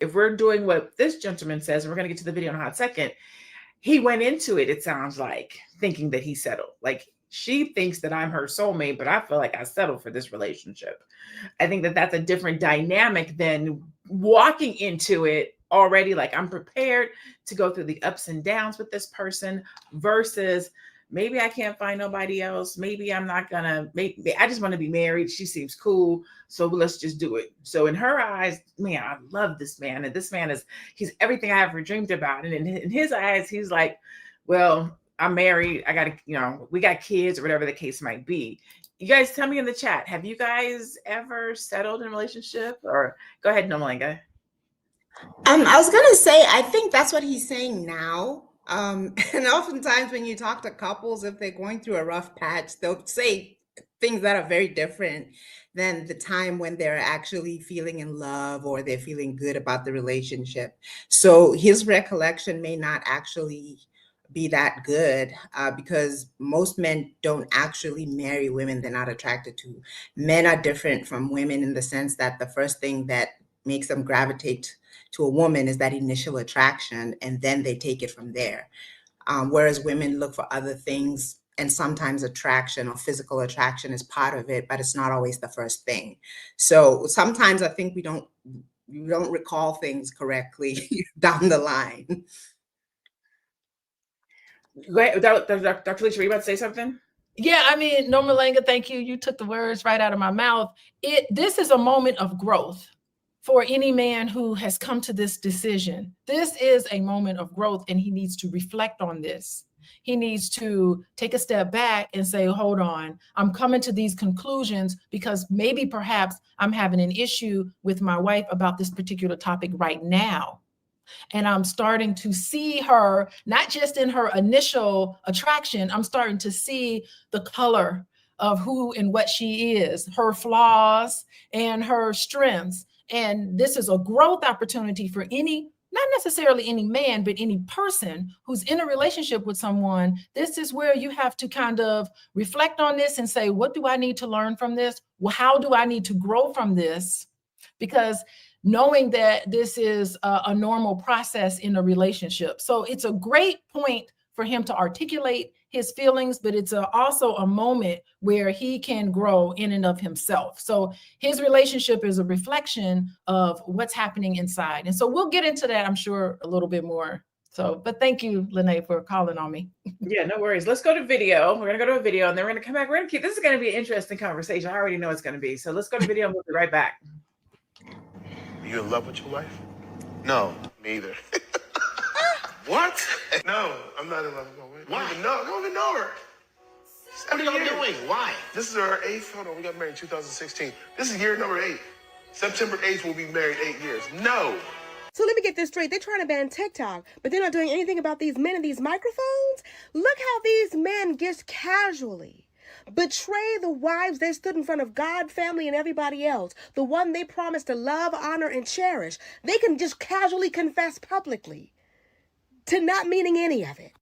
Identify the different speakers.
Speaker 1: if we're doing what this gentleman says, and we're going to get to the video in a hot second, he went into it, it sounds like, thinking that he settled. Like, she thinks that I'm her soulmate, but I feel like I settled for this relationship. I think that that's a different dynamic than walking into it already like I'm prepared to go through the ups and downs with this person versus maybe I can't find nobody else. Maybe I'm not gonna, maybe I just want to be married. She seems cool. So let's just do it. So in her eyes, man, I love this man. And this man he's everything I ever dreamed about. And in his eyes, he's like, well, I'm married. I got to, we got kids or whatever the case might be. You guys tell me in the chat, have you guys ever settled in a relationship? Or go ahead, Nomalinga.
Speaker 2: I was gonna say, I think that's what he's saying now. And oftentimes when you talk to couples, if they're going through a rough patch, they'll say things that are very different than the time when they're actually feeling in love or they're feeling good about the relationship. So his recollection may not actually be that good because most men don't actually marry women they're not attracted to. Men are different from women in the sense that the first thing that makes them gravitate to a woman is that initial attraction, and then they take it from there. Whereas women look for other things, and sometimes attraction or physical attraction is part of it, but it's not always the first thing. So sometimes I think we don't recall things correctly down the line.
Speaker 1: Go ahead, Dr. Felicia, were you about to say something?
Speaker 3: Yeah, I mean, Nomalinga, thank you. You took the words right out of my mouth. This is a moment of growth for any man who has come to this decision. This is a moment of growth, and he needs to reflect on this. He needs to take a step back and say, hold on, I'm coming to these conclusions because maybe perhaps I'm having an issue with my wife about this particular topic right now. And I'm starting to see her, not just in her initial attraction, I'm starting to see the color of who and what she is, her flaws and her strengths. And this is a growth opportunity for any, not necessarily any man, but any person who's in a relationship with someone. This is where you have to kind of reflect on this and say, what do I need to learn from this? Well, how do I need to grow from this? Because knowing that this is a normal process in a relationship. So it's a great point for him to articulate his feelings, but it's also a moment where he can grow in and of himself. So his relationship is a reflection of what's happening inside. And so we'll get into that, I'm sure, a little bit more. So, but thank you, Lene, for calling on me.
Speaker 1: Yeah, no worries. Let's go to video. We're going to go to a video and then we're going to come back. We're going to keep, this is going to be an interesting conversation. I already know it's going to be. So let's go to video and we'll be right back.
Speaker 4: Are you in love with your wife? No, me either. What? No, I'm not in love with my wife. Why? No, I don't even know her.
Speaker 5: What are you doing? Why?
Speaker 4: This is our 8th. Hold on, we got married in 2016. This is year number 8. September 8th, we'll be married 8 years. No.
Speaker 6: So let me get this straight. They're trying to ban TikTok, but they're not doing anything about these men and these microphones? Look how these men just casually betray the wives they stood in front of God, family, and everybody else. The one they promised to love, honor, and cherish. They can just casually confess publicly to not meaning any of it.